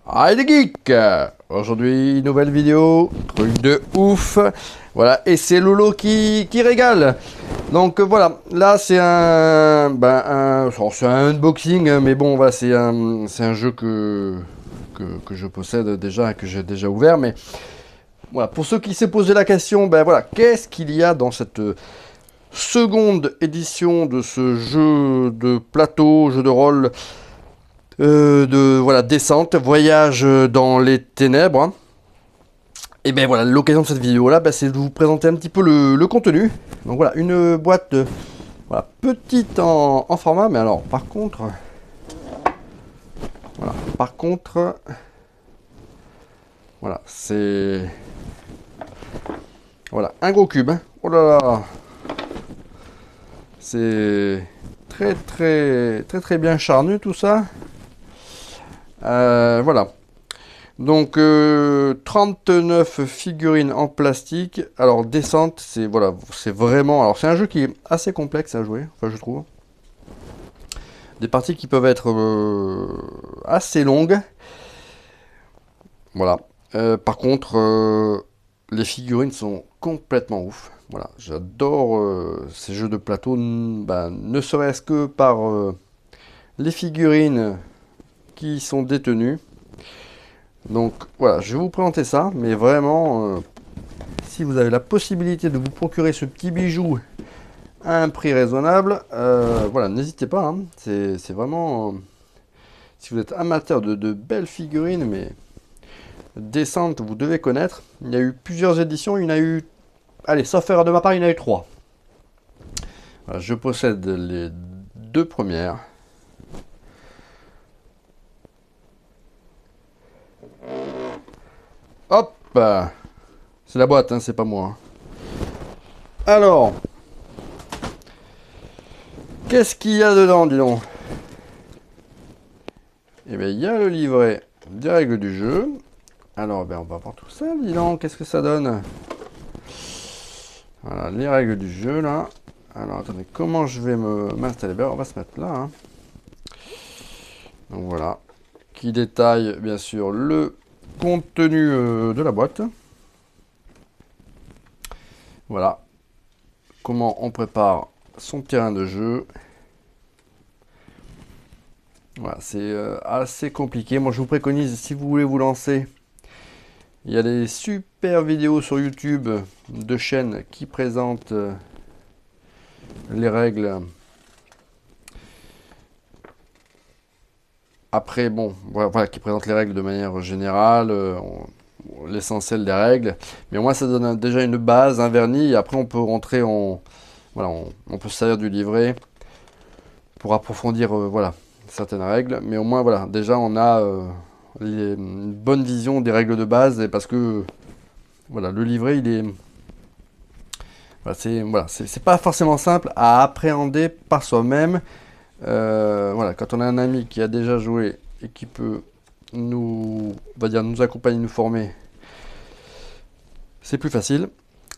Hi les geeks. Aujourd'hui, nouvelle vidéo, truc de ouf. Voilà, et c'est Lolo qui régale. Donc voilà, là c'est c'est un unboxing, hein, mais bon, voilà, c'est un jeu que je possède déjà, que j'ai déjà ouvert. Mais voilà, pour ceux qui s'est posé la question, ben voilà, qu'est-ce qu'il y a dans cette seconde édition de ce jeu de plateau, jeu de rôle de voilà, descente, voyage dans les ténèbres, hein. Et ben voilà, l'occasion de cette vidéo là, c'est de vous présenter un petit peu le contenu. Donc voilà, une boîte voilà, petite en format, mais alors par contre, voilà, c'est voilà, un gros cube, hein. Oh là là, c'est très bien charnu tout ça. Voilà. Donc 39 figurines en plastique. Alors descente, c'est voilà, c'est vraiment. Alors c'est un jeu qui est assez complexe à jouer, enfin je trouve. Des parties qui peuvent être assez longues. Voilà. Par contre, les figurines sont complètement ouf. Voilà, j'adore ces jeux de plateau, ne serait-ce que par les figurines qui sont détenues. Donc voilà, je vais vous présenter ça, mais vraiment, si vous avez la possibilité de vous procurer ce petit bijou à un prix raisonnable, voilà, n'hésitez pas, hein. C'est vraiment, si vous êtes amateur de belles figurines, mais décentes, vous devez connaître. Il y a eu plusieurs éditions, il y en a eu, allez, sauf erreur de ma part, il y en a eu 3. Voilà, je possède les 2 premières. Hop, c'est la boîte, hein, c'est pas moi, hein. Alors, qu'est-ce qu'il y a dedans, dis donc? Eh bien, il y a le livret des règles du jeu. Alors, ben, on va voir tout ça, dis donc, qu'est-ce que ça donne? Voilà, les règles du jeu, là. Alors, attendez, comment je vais m'installer? Ben, on va se mettre là, hein. Donc, voilà. Qui détaille, bien sûr, le contenu de la boîte. Voilà. Comment on prépare son terrain de jeu. Voilà, c'est assez compliqué. Moi, je vous préconise, si vous voulez vous lancer, il y a des super vidéos sur YouTube de chaînes qui présentent les règles. Après, bon, voilà, qui présentent les règles de manière générale, l'essentiel des règles. Mais au moins, ça donne déjà une base, un vernis. Et après, on peut rentrer voilà, on peut se servir du livret pour approfondir, voilà, certaines règles. Mais au moins, voilà, déjà, on a une bonne vision des règles de base. Et parce que, voilà, le livret, il est... Voilà, c'est pas forcément simple à appréhender par soi-même. Voilà, quand on a un ami qui a déjà joué et qui peut nous, on va dire, nous accompagner, nous former, c'est plus facile.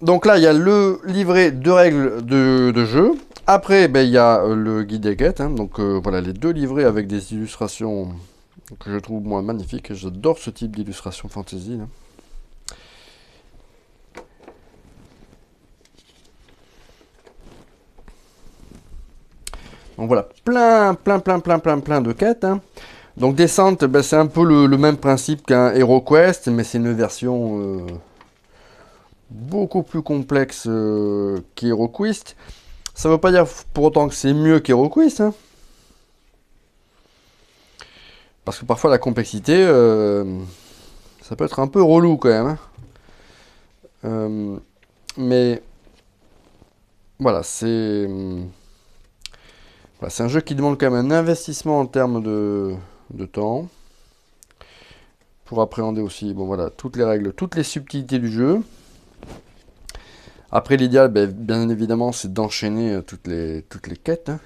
Donc là, il y a le livret de règles de jeu. Après, ben, il y a le guide des quêtes, hein. Donc voilà, les 2 livrets avec des illustrations que je trouve moi magnifiques. J'adore ce type d'illustration fantasy, là. Donc voilà, plein de quêtes, hein. Donc Descent, ben, c'est un peu le même principe qu'un HeroQuest, mais c'est une version beaucoup plus complexe qu'HeroQuest. Ça ne veut pas dire pour autant que c'est mieux qu'HeroQuest, hein. Parce que parfois la complexité, ça peut être un peu relou quand même, hein. Mais voilà, c'est un jeu qui demande quand même un investissement en termes de temps. Pour appréhender aussi, bon voilà, toutes les règles, toutes les subtilités du jeu. Après, l'idéal, ben, bien évidemment, c'est d'enchaîner toutes les quêtes, hein.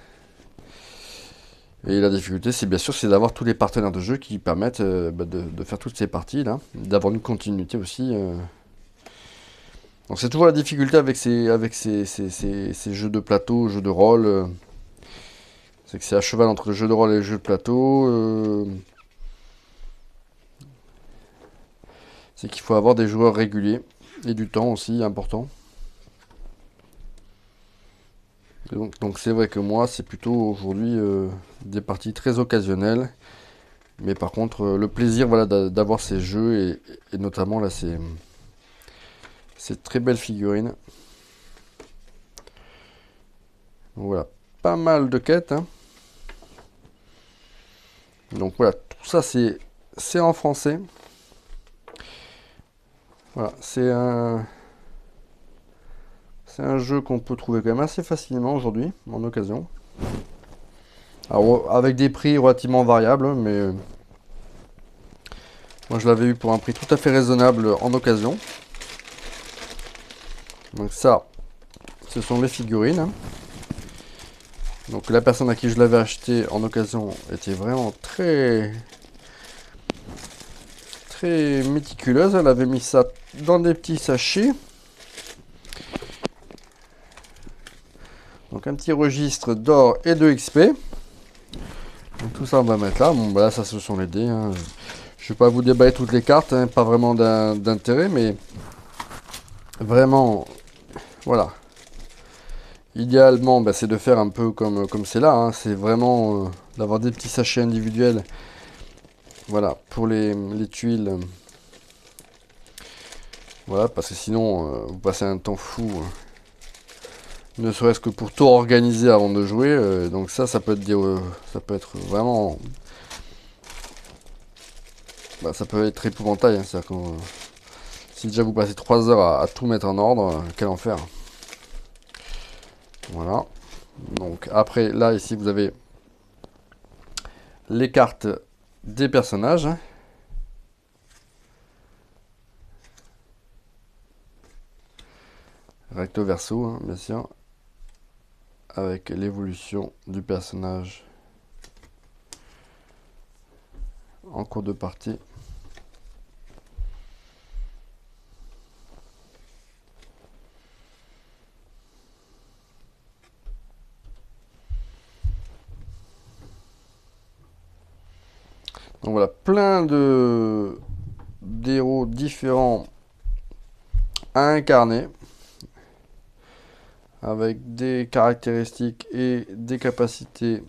Et la difficulté, c'est bien sûr, c'est d'avoir tous les partenaires de jeu qui permettent ben, de faire toutes ces parties là, d'avoir une continuité aussi. Donc c'est toujours la difficulté avec ces jeux de plateau, jeux de rôle. C'est que c'est à cheval entre le jeu de rôle et le jeu de plateau. c'est qu'il faut avoir des joueurs réguliers et du temps aussi important. Donc c'est vrai que moi, c'est plutôt aujourd'hui des parties très occasionnelles. Mais par contre, le plaisir voilà, d'avoir ces jeux et notamment là, ces très belles figurines. Donc voilà, pas mal de quêtes, hein. Donc voilà, tout ça c'est en français. Voilà, c'est un jeu qu'on peut trouver quand même assez facilement aujourd'hui, en occasion. Alors avec des prix relativement variables, hein, mais moi je l'avais eu pour un prix tout à fait raisonnable en occasion. Donc ça, ce sont les figurines, hein. Donc la personne à qui je l'avais acheté en occasion était vraiment très méticuleuse. Elle avait mis ça dans des petits sachets. Donc un petit registre d'or et de XP. Donc tout ça on va mettre là. Bon bah là ça ce sont les dés, hein. Je vais pas vous déballer toutes les cartes, hein. Pas vraiment d'intérêt, mais vraiment voilà. Idéalement, bah, c'est de faire un peu comme c'est là, hein. C'est vraiment d'avoir des petits sachets individuels. Voilà, pour les tuiles. Voilà, parce que sinon, vous passez un temps fou. Ne serait-ce que pour tout organiser avant de jouer. Donc ça peut être ça peut être vraiment... Bah, ça peut être épouvantail, hein. C'est-à-dire que si déjà vous passez 3 heures à tout mettre en ordre, quel enfer. Voilà. Donc après, là, ici, vous avez les cartes des personnages. Recto verso, hein, bien sûr. Avec l'évolution du personnage en cours de partie. Donc voilà, plein d'héros différents à incarner, avec des caractéristiques et des capacités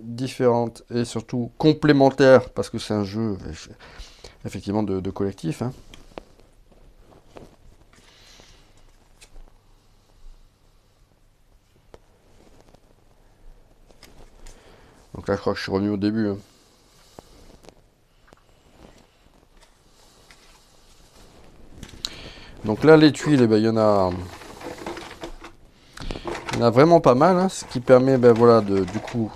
différentes et surtout complémentaires, parce que c'est un jeu effectivement de collectif, hein. Donc là je crois que je suis revenu au début, hein. Donc là les tuiles, eh ben, il y en a vraiment pas mal, hein, ce qui permet ben, voilà, du coup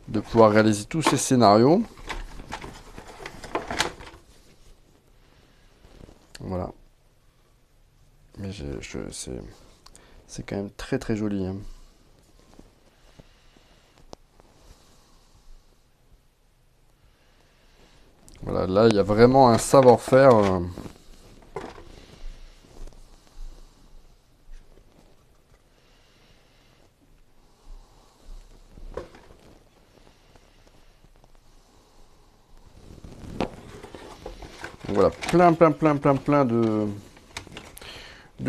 de pouvoir réaliser tous ces scénarios. Voilà. Mais c'est quand même très très joli, hein. Voilà, là il y a vraiment un savoir-faire. Voilà, plein de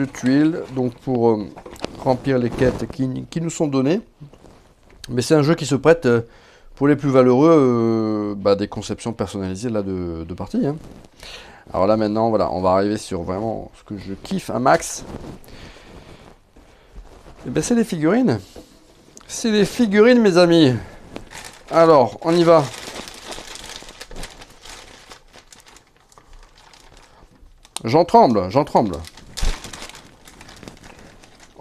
tuiles. Donc pour remplir les quêtes qui nous sont données. Mais c'est un jeu qui se prête pour les plus valeureux bah, des conceptions personnalisées là, de partie, hein. Alors là maintenant, voilà, on va arriver sur vraiment ce que je kiffe un max. Et ben c'est les figurines. C'est les figurines, mes amis. Alors, on y va. J'en tremble, j'en tremble.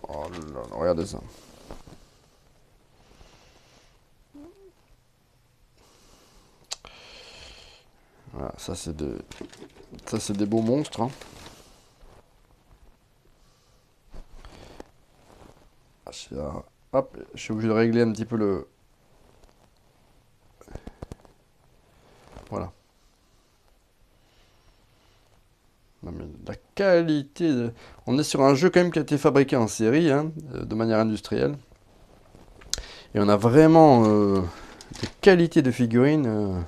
Oh là là, regardez ça. Voilà, ça c'est des beaux monstres, hein. Hop, je suis obligé de régler un petit peu le... Voilà. Non mais la qualité de... On est sur un jeu quand même qui a été fabriqué en série, hein, de manière industrielle. Et on a vraiment des qualités de figurines.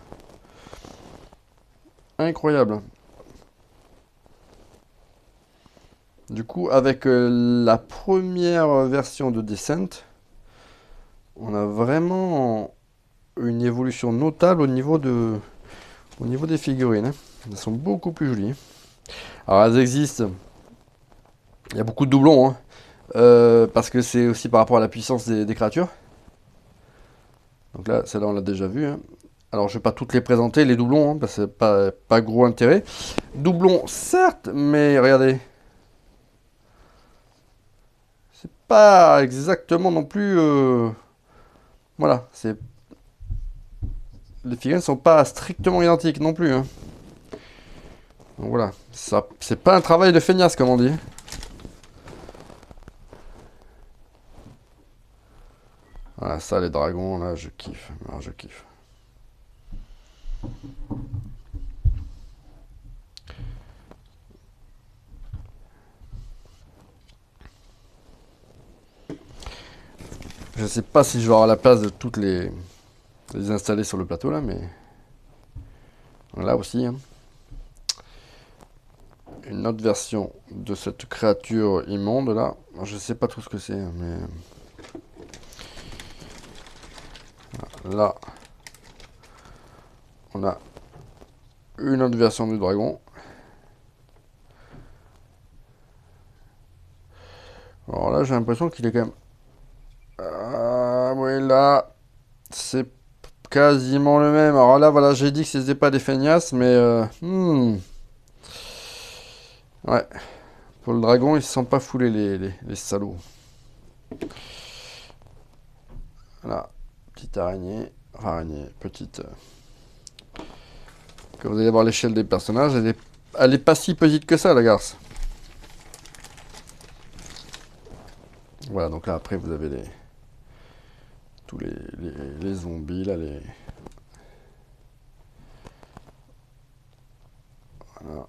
incroyable. Du coup, avec la première version de Descent, on a vraiment une évolution notable au niveau des figurines, hein. Elles sont beaucoup plus jolies. Alors elles existent, il y a beaucoup de doublons, hein. Parce que c'est aussi par rapport à la puissance des créatures. Donc là, celle-là on l'a déjà vu, hein. Alors je vais pas toutes les présenter, les doublons, hein, parce que c'est pas gros intérêt. Doublons, certes, mais regardez. C'est pas exactement non plus... voilà, les figurines sont pas strictement identiques non plus, hein. Donc voilà, ça, c'est pas un travail de feignasse comme on dit. Voilà, ça les dragons, là, je kiffe. Ah, je kiffe. Je sais pas si je vais avoir la place de toutes les installer sur le plateau là, mais là aussi, hein. Une autre version de cette créature immonde là. Je sais pas trop ce que c'est, hein, mais là, on a une autre version du dragon. Alors là, j'ai l'impression qu'il est quand même... Ah, oui, là, c'est quasiment le même. Alors là, voilà, j'ai dit que c'était pas des feignasses, mais... ouais, pour le dragon, ils se sont pas foulés, les salauds. Voilà, petite araignée. Enfin, araignée, petite... Quand vous allez voir l'échelle des personnages, elle est pas si petite que ça, la garce. Voilà, donc là, après, vous avez tous les zombies, là, voilà.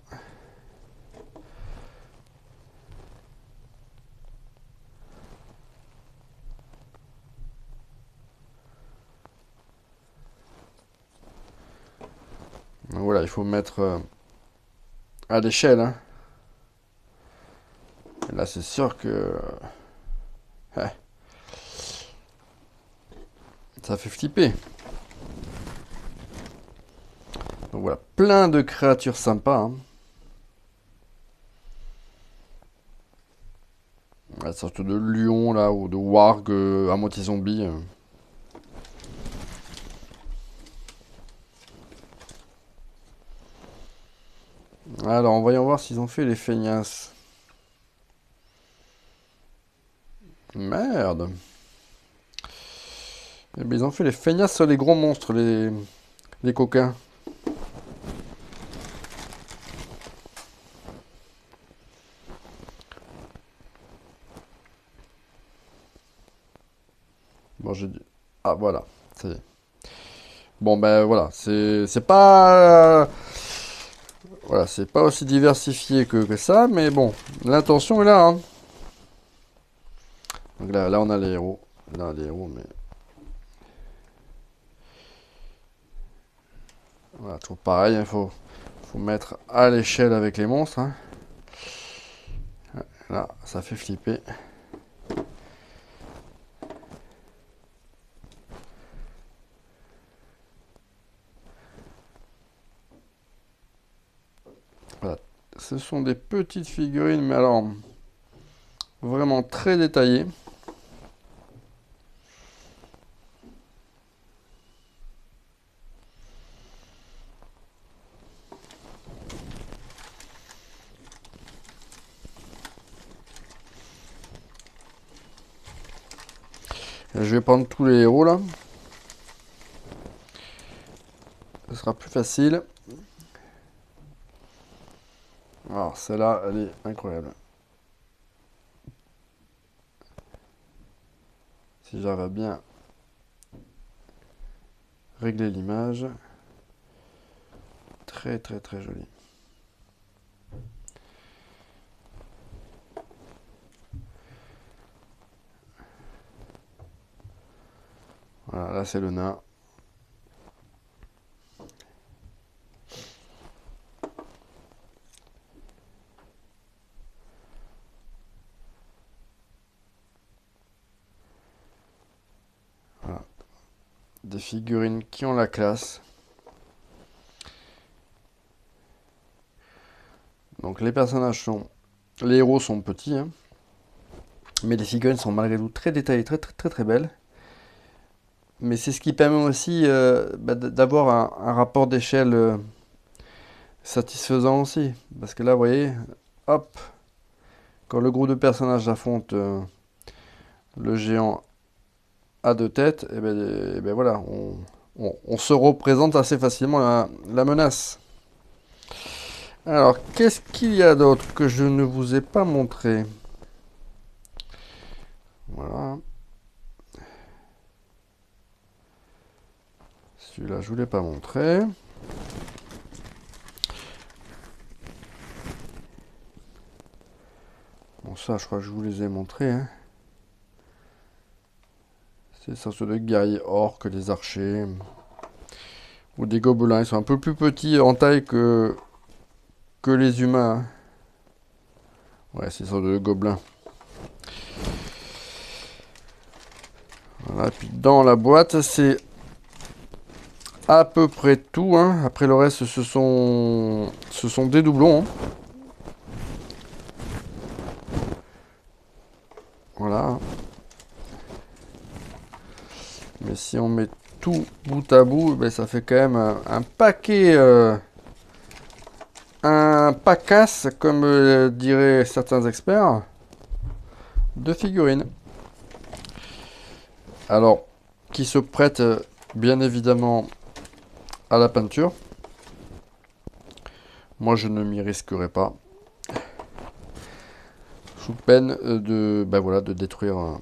Donc voilà, il faut mettre à l'échelle, hein. Et là, c'est sûr que... ouais, ça fait flipper. Donc voilà, plein de créatures sympas, hein. Une sorte de lion, là, ou de warg à moitié zombie. Alors, voyons voir s'ils ont fait les feignasses. Merde. Eh bien, ils ont fait les feignasses sur les gros monstres, les coquins. Bon, j'ai dit... Ah, voilà. Ça y est. Bon, ben voilà. C'est pas... voilà, c'est pas aussi diversifié que ça, mais bon. L'intention est là, hein. Donc là, on a les héros. Là, on a les héros, mais... voilà, toujours pareil, il faut mettre à l'échelle avec les monstres, hein. Là, ça fait flipper. Voilà. Ce sont des petites figurines, mais alors vraiment très détaillées. Je vais prendre tous les héros là. Ce sera plus facile. Alors celle-là, elle est incroyable. Si j'arrive à bien régler l'image. Très très très joli. Voilà, là c'est le nain. figurines qui ont la classe. Donc les personnages sont... Les héros sont petits, hein, mais les figurines sont malgré tout très détaillées, très très très très belles. Mais c'est ce qui permet aussi d'avoir un rapport d'échelle satisfaisant aussi. Parce que là, vous voyez, hop, quand le groupe de personnages affronte le géant à deux têtes, et ben voilà, on se représente assez facilement la menace. Alors, qu'est-ce qu'il y a d'autre que je ne vous ai pas montré? Voilà. Celui-là, je ne vous l'ai pas montré. Bon, ça, je crois que je vous les ai montrés. Hein. C'est ça, ceux de guerriers orques, des archers. Ou des gobelins. Ils sont un peu plus petits en taille que les humains. Hein. Ouais, c'est ça, de gobelins. Voilà, puis dans la boîte, c'est à peu près tout. Hein. Après le reste, ce sont des doublons. Hein. Voilà. Mais si on met tout bout à bout, ben ça fait quand même un paquet, un pacasse, comme diraient certains experts, de figurines. Alors, qui se prête bien évidemment à la peinture. Moi, je ne m'y risquerai pas. Sous peine de détruire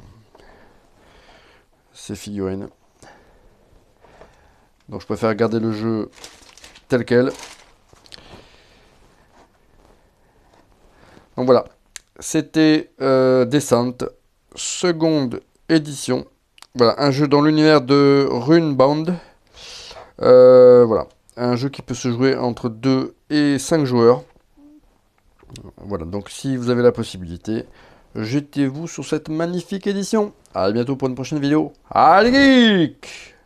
ces figurines. Donc, je préfère garder le jeu tel quel. Donc voilà, c'était Descent, seconde édition. Voilà, un jeu dans l'univers de Runebound. Voilà, un jeu qui peut se jouer entre 2 et 5 joueurs. Voilà, donc si vous avez la possibilité, jetez-vous sur cette magnifique édition. À bientôt pour une prochaine vidéo. Allez geek!